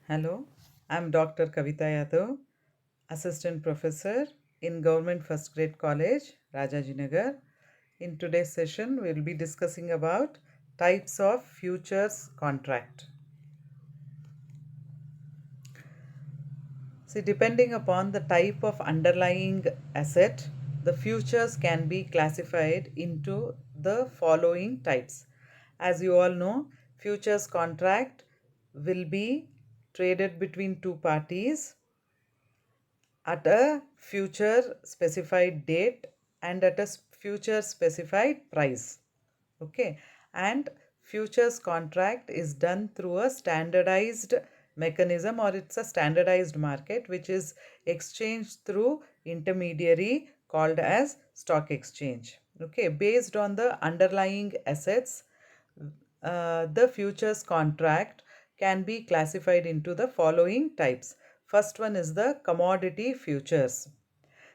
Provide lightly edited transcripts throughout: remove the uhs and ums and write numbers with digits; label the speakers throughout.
Speaker 1: Hello, I'm Dr. Kavita Yadav, Assistant Professor in Government First Grade College, Rajajinagar. In today's session, we'll be discussing about types of futures contract. See, depending upon the type of underlying asset, the futures can be classified into the following types. As you all know, futures contract will be traded between two parties at a future specified date and at a future specified price. Okay, and futures contract is done through a standardized mechanism, or it's a standardized market which is exchanged through intermediary called as stock exchange. Okay, based on the underlying assets, the futures contract can be classified into the following types. First one is the commodity futures.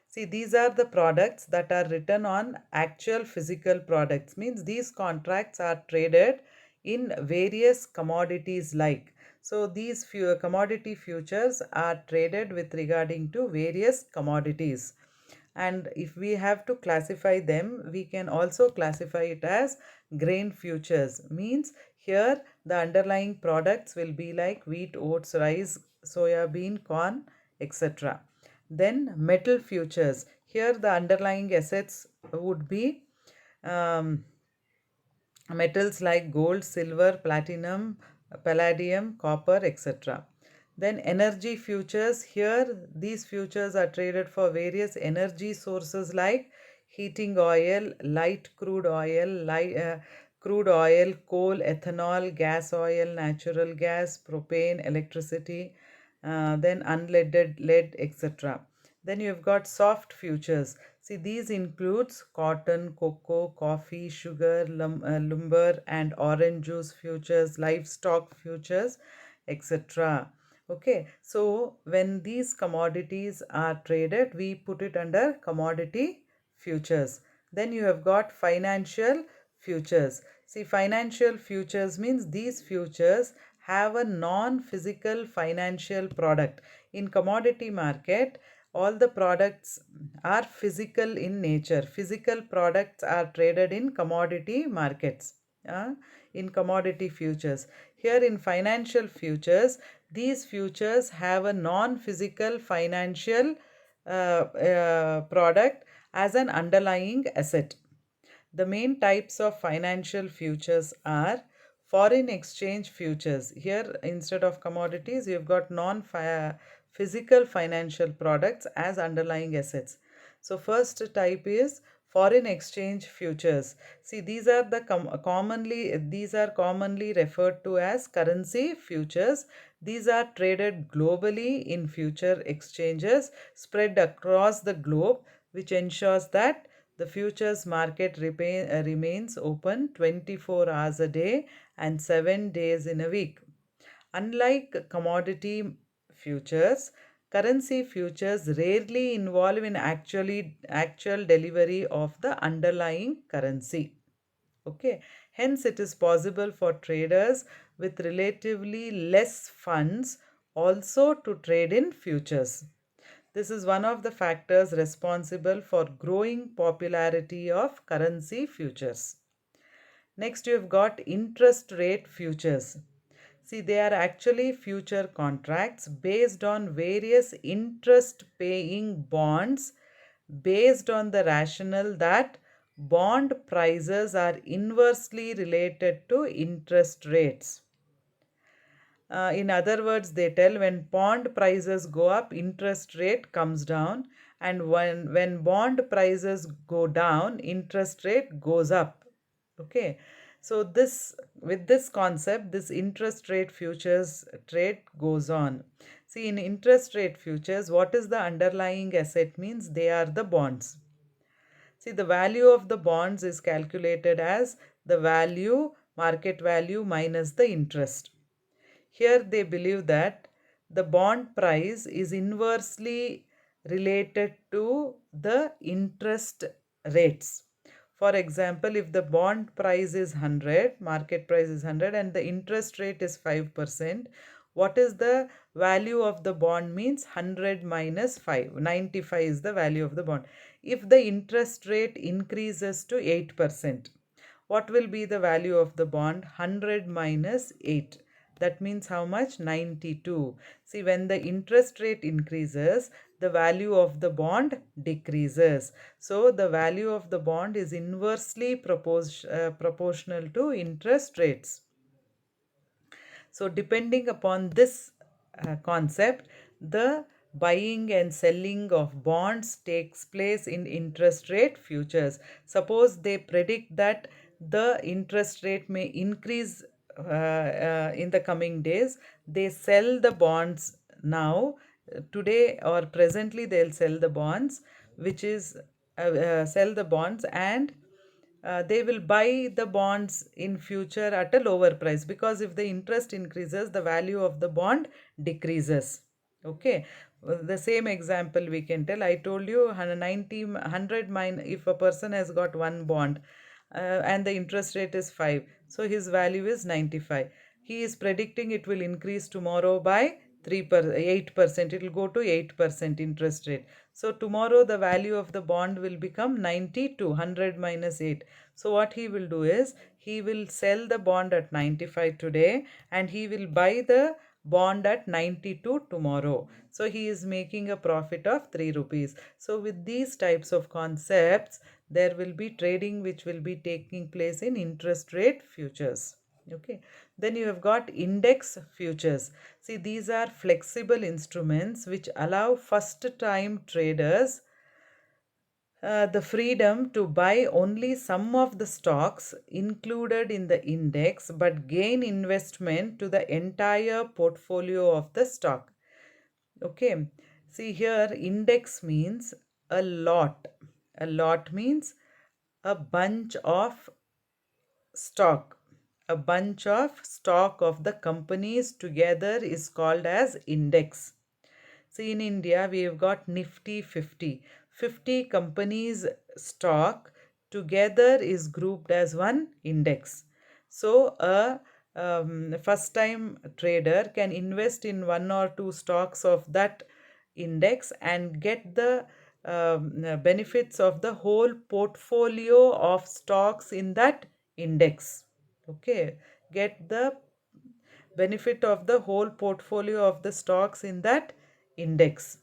Speaker 1: See, these are the products that are written on actual physical products. Means these contracts are traded in various commodities like. So these few commodity futures are traded with regarding to various commodities. And if we have to classify them, we can also classify it as grain futures. Means here the underlying products will be like wheat, oats, rice, soya bean, corn, etc. Then metal futures. Here the underlying assets would be um, metals like gold, silver, platinum, palladium, copper, etc. Then energy futures. Here these futures are traded for various energy sources like heating oil, light crude oil, coal, ethanol, gas oil, natural gas, propane, electricity, then unleaded lead, etc. Then you've got soft futures. See, these includes cotton, cocoa, coffee, sugar, lumber, and orange juice futures, livestock futures, etc. Okay, so when these commodities are traded, we put it under commodity futures. Then you have got financial futures. See, financial futures means these futures have a non-physical financial product. In commodity market, all the products are physical in nature. Physical products are traded in commodity markets, uh, in commodity futures. Here in financial futures, these futures have a non-physical financial product as an underlying asset. The main types of financial futures are foreign exchange futures. Here, instead of commodities, you've got non physical financial products as underlying assets. So, first type is foreign exchange futures. See, these are commonly referred to as currency futures. These are traded globally in future exchanges spread across the globe, which ensures that the futures market remains open 24 hours a day and 7 days in a week. Unlike commodity futures, currency futures rarely involve in actual delivery of the underlying currency. Okay, hence it is possible for traders with relatively less funds also to trade in futures. This is one of the factors responsible for growing popularity of currency futures. Next, you've got interest rate futures. See, they are actually future contracts based on various interest paying bonds based on the rationale that bond prices are inversely related to interest rates. In other words, they tell when bond prices go up, interest rate comes down, and when bond prices go down, interest rate goes up. Okay, so this with this concept, this interest rate futures trade goes on. See, in interest rate futures, what is the underlying asset means they are the bonds. See, the value of the bonds is calculated as the value, market value minus the interest. Here they believe that the bond price is inversely related to the interest rates. For example, if the bond price is 100, market price is 100 and the interest rate is 5%, What is the value of the bond means 100 minus 5. 95 is the value of the bond. If the interest rate increases to 8%, what will be the value of the bond? 100 minus 8. That means how much? 92. See, when the interest rate increases, the value of the bond decreases. So, the value of the bond is inversely proportional to interest rates. So, depending upon this concept, the buying and selling of bonds takes place in interest rate futures. Suppose they predict that the interest rate may increase in the coming days, they sell the bonds now. Today or presently, they'll sell the bonds, which is sell the bonds, and they will buy the bonds in future at a lower price, because if the interest increases, the value of the bond decreases. Okay. The same example we can tell. I told you 90 100 if a person has got one bond and the interest rate is 5, so his value is 95. He is predicting it will increase tomorrow by 8%. It will go to 8% interest rate. So tomorrow the value of the bond will become 92. 100 minus 8. So what he will do is, he will sell the bond at 95 today and he will buy the bond at 92 tomorrow. So he is making a profit of 3 rupees. So with these types of concepts, there will be trading which will be taking place in interest rate futures. Okay. Then you have got index futures. See, these are flexible instruments which allow first time traders the freedom to buy only some of the stocks included in the index, but gain investment to the entire portfolio of the stock. Okay. See here, index means a lot. A lot means a bunch of stock. A bunch of stock of the companies together is called as index. See, in India, we have got Nifty 50. 50 companies' stock together is grouped as one index. So, a first time trader can invest in one or two stocks of that index and get the benefits of the whole portfolio of stocks in that index. Okay, get the benefit of the whole portfolio of the stocks in that index.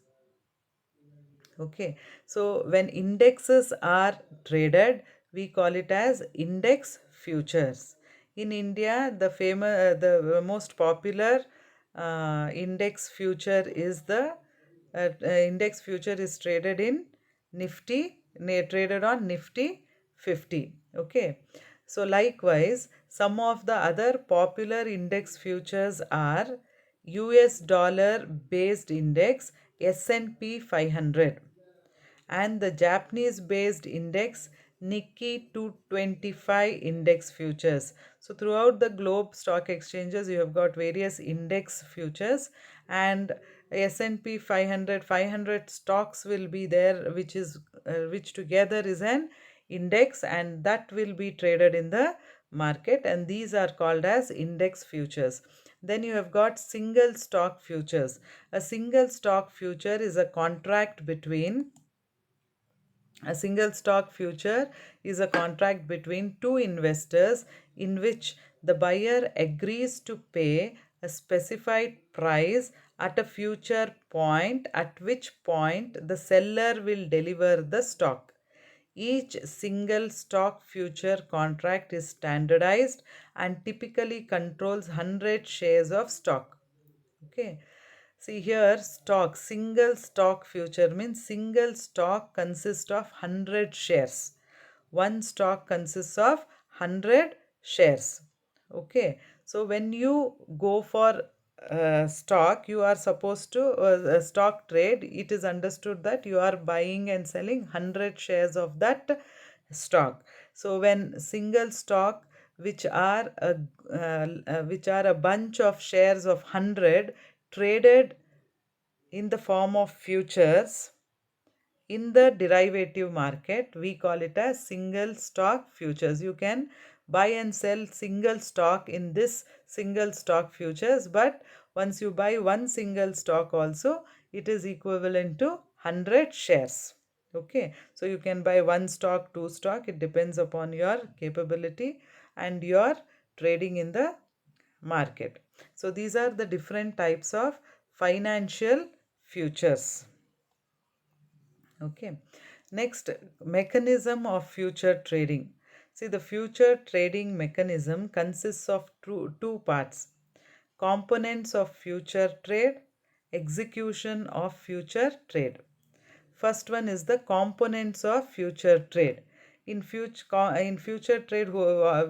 Speaker 1: Okay, so when indexes are traded, we call it as index futures. In India, the most popular index future is the index future is traded in traded on Nifty 50. Okay, so likewise, some of the other popular index futures are US dollar based index S&P 500 and the Japanese based index Nikkei 225 index futures. So throughout the globe stock exchanges, you have got various index futures, and S&P 500 stocks will be there, which together is an index, and that will be traded in the market, and these are called as index futures. Then you have got single stock futures. A single stock future is a contract between a single stock future is a contract between two investors in which the buyer agrees to pay a specified price at a future point, at which point the seller will deliver the stock. Each single stock future contract is standardized and typically controls 100 shares of stock. Okay. See here, single stock future means single stock consists of 100 shares. One stock consists of 100 shares. Okay. So when you go for stock, you are supposed to, stock trade, it is understood that you are buying and selling 100 shares of that stock. So when single stock, which are a bunch of shares of 100 traded in the form of futures in the derivative market, we call it as single stock futures. You can buy and sell single stock in this single stock futures, but Once you buy one single stock also, it is equivalent to 100 shares. Okay, so you can buy one stock, two stock, it depends upon your capability and your trading in the market. So these are the different types of financial futures. Okay, next, mechanism of future trading. See, the future trading mechanism consists of two parts: components of future trade, execution of future trade. First one is the components of future trade. In future trade,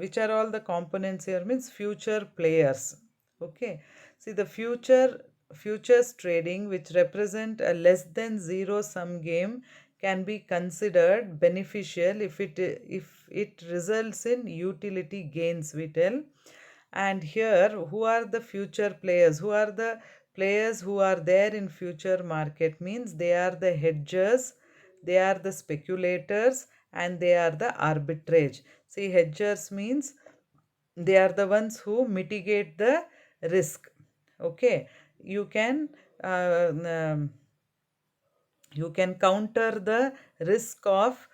Speaker 1: which are all the components here means future players. Okay. See, the futures trading, which represent a less than zero sum game, can be considered beneficial if it results in utility gains, we tell. And here, who are the future players? Who are the players who are there in future market? Means they are the hedgers, they are the speculators, and they are the arbitrage. See, hedgers means they are the ones who mitigate the risk. Okay, you can uh, um, you can counter the risk of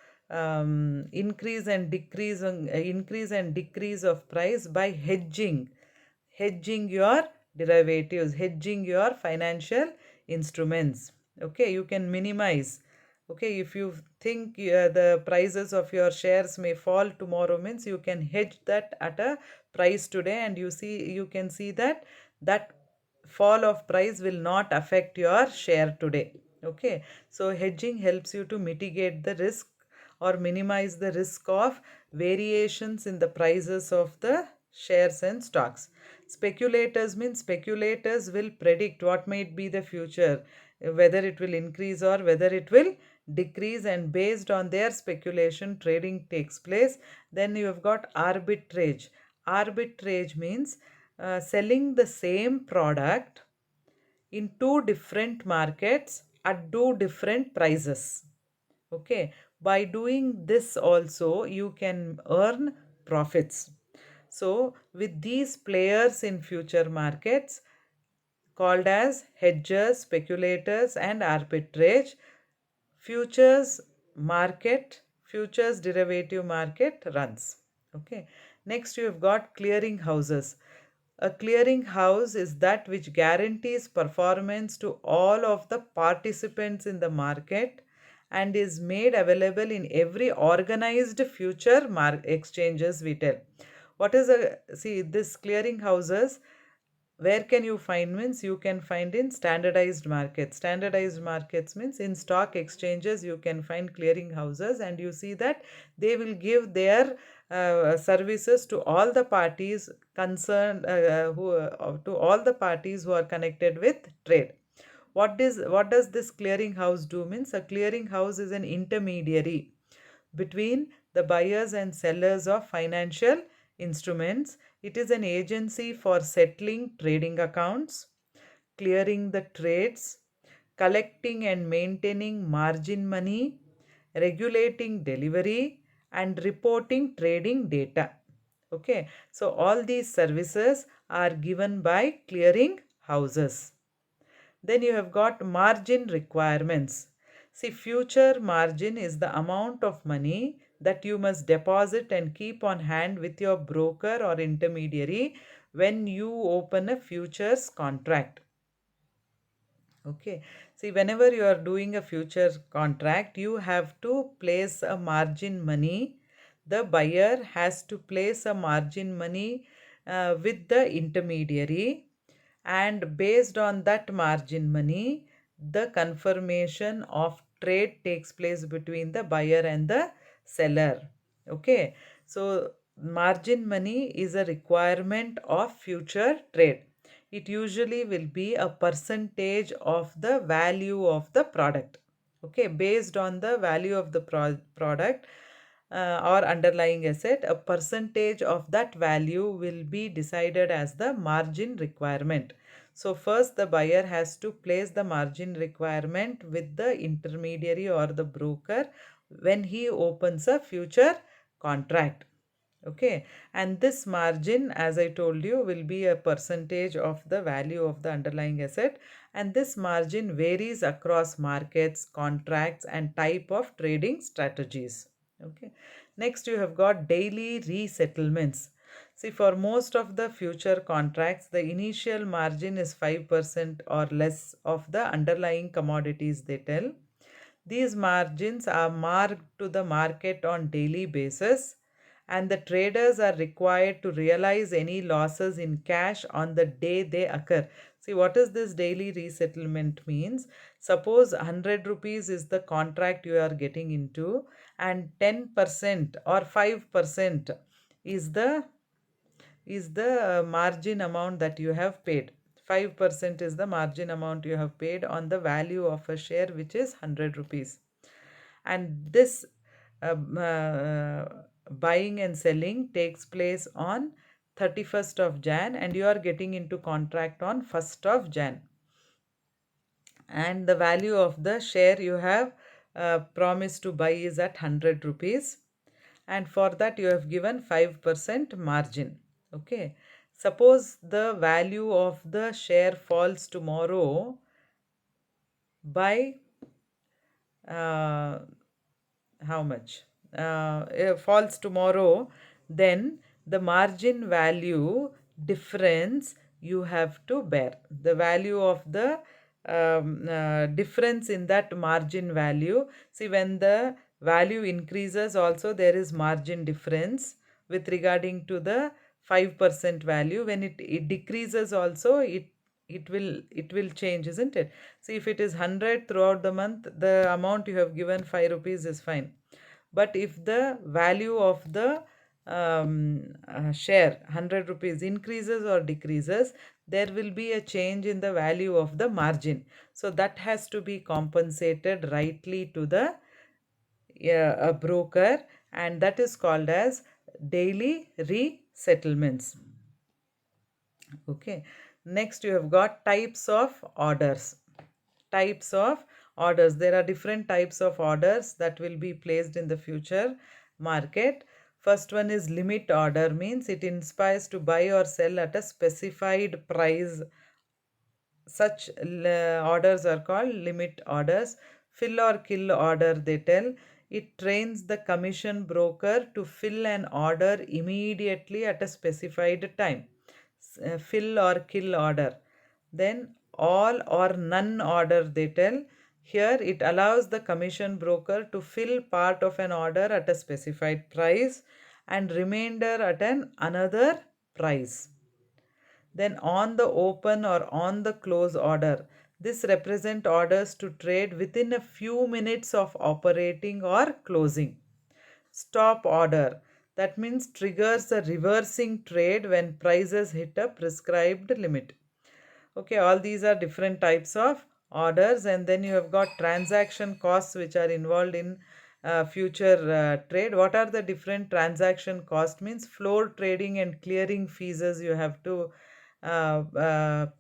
Speaker 1: increase and decrease of price by hedging your derivatives, hedging your financial instruments. Okay, you can minimize. Okay, if you think the prices of your shares may fall tomorrow, means you can hedge that at a price today, and you can see that fall of price will not affect your share today. Okay, so hedging helps you to mitigate the risk or minimize the risk of variations in the prices of the shares and stocks. Speculators means speculators will predict what might be the future, whether it will increase or whether it will decrease, and based on their speculation, trading takes place. Then you have got arbitrage. Arbitrage means selling the same product in two different markets at two different prices. Okay, by doing this also you can earn profits. So with these players in future markets called as hedgers, speculators, and arbitrage, futures futures derivative market runs. Okay, next you have got clearing houses. A clearing house is that which guarantees performance to all of the participants in the market and is made available in every organized future exchanges, we tell. What is a See, this clearing houses, where can you find? Means you can find in standardized markets. Standardized markets means in stock exchanges you can find clearing houses, and you see that they will give their services to all the parties concerned, to all the parties who are connected with trade. What does this clearing house do? Means a clearing house is an intermediary between the buyers and sellers of financial instruments. It is an agency for settling trading accounts, clearing the trades, collecting and maintaining margin money, regulating delivery, and reporting trading data. Okay, so all these services are given by clearing houses. Then you have got margin requirements. See, future margin is the amount of money that you must deposit and keep on hand with your broker or intermediary when you open a futures contract. Okay. See, whenever you are doing a future contract, you have to place a margin money. The buyer has to place a margin money with the intermediary, and based on that margin money, the confirmation of trade takes place between the buyer and the seller. Okay. So, margin money is a requirement of future trade. It usually will be a percentage of the value of the product. Okay, based on the value of the product or underlying asset, a percentage of that value will be decided as the margin requirement. So first the buyer has to place the margin requirement with the intermediary or the broker when he opens a future contract. Okay, and this margin, as I told you, will be a percentage of the value of the underlying asset, and this margin varies across markets, contracts, and type of trading strategies. Okay, next you have got daily resettlements. See, for most of the future contracts, the initial margin is 5% or less of the underlying commodities, they tell. These margins are marked to the market on daily basis, and the traders are required to realize any losses in cash on the day they occur. See, what is this daily resettlement means? Suppose 100 rupees is the contract you are getting into, and 10% or 5% is the margin amount that you have paid. 5% is the margin amount you have paid on the value of a share, which is 100 rupees. And this buying and selling takes place on 31st of Jan, and you are getting into contract on 1st of Jan. And the value of the share you have promised to buy is at 100 rupees, and for that you have given 5% margin. Okay, suppose the value of the share falls tomorrow by uh, how much falls tomorrow, then the margin value difference you have to bear. The value of the difference in that margin value. See, when the value increases also, there is margin difference with regarding to the 5% value. When it decreases also, it will change, isn't it? See, if it is 100 throughout the month, the amount you have given 5 rupees is fine. But if the value of the share 100 rupees increases or decreases, there will be a change in the value of the margin. So that has to be compensated rightly to the a broker, and that is called as daily resettlements. Okay, next you have got types of orders. Types of orders. There are different types of orders that will be placed in the future market. First one is limit order, means it inspires to buy or sell at a specified price. Such orders are called limit orders. Fill or kill order, they tell. It trains the commission broker to fill an order immediately at a specified time. Fill or kill order. Then all or none order, they tell. Here it allows the commission broker to fill part of an order at a specified price and remainder at an another price. Then on the open or on the close order. This represent orders to trade within a few minutes of operating or closing. Stop order. That means triggers a reversing trade when prices hit a prescribed limit. Okay, all these are different types of orders, and then you have got transaction costs which are involved in future trade. What are the different transaction cost? Means floor trading and clearing fees you have to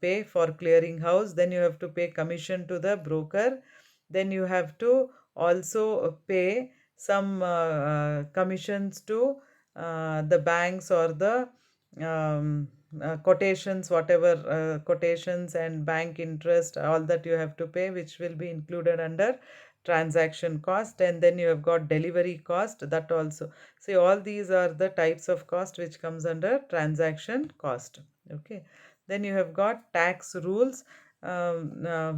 Speaker 1: pay for clearing house. Then you have to pay commission to the broker. Then you have to also pay some commissions to the banks or the quotations, whatever quotations and bank interest, all that you have to pay, which will be included under transaction cost. And then you have got delivery cost, that also. See, all these are the types of cost which comes under transaction cost. Okay, then you have got tax rules,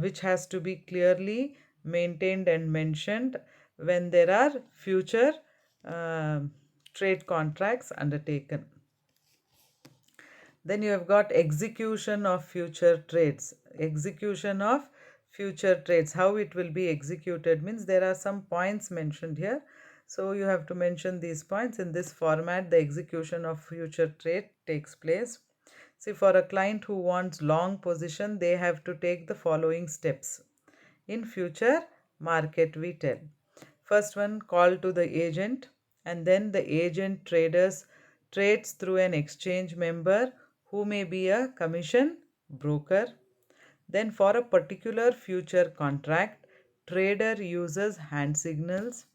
Speaker 1: which has to be clearly maintained and mentioned when there are future trade contracts undertaken. Then you have got execution of future trades. Execution of future trades. How it will be executed means there are some points mentioned here. So you have to mention these points. In this format, the execution of future trade takes place. See, for a client who wants long position, they have to take the following steps. In future market, we tell. First one, call to the agent, and then the agent trades through an exchange member who may be a commission broker. Then for a particular future contract, trader uses hand signals.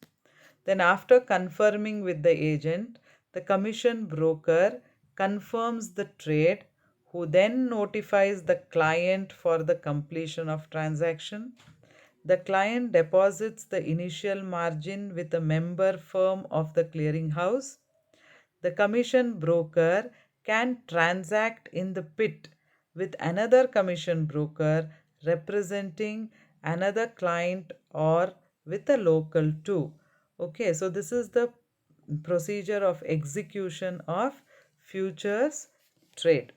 Speaker 1: Then after confirming with the agent, The commission broker confirms the trade, who then notifies the client for the completion of transaction. The client deposits the initial margin with a member firm of the clearinghouse. The commission broker can transact in the pit with another commission broker representing another client or with a local too. Okay, so this is the procedure of execution of futures trade.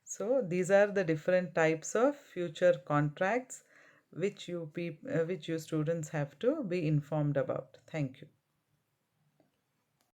Speaker 1: So these are the different types of future contracts which you students have to be informed about. Thank you.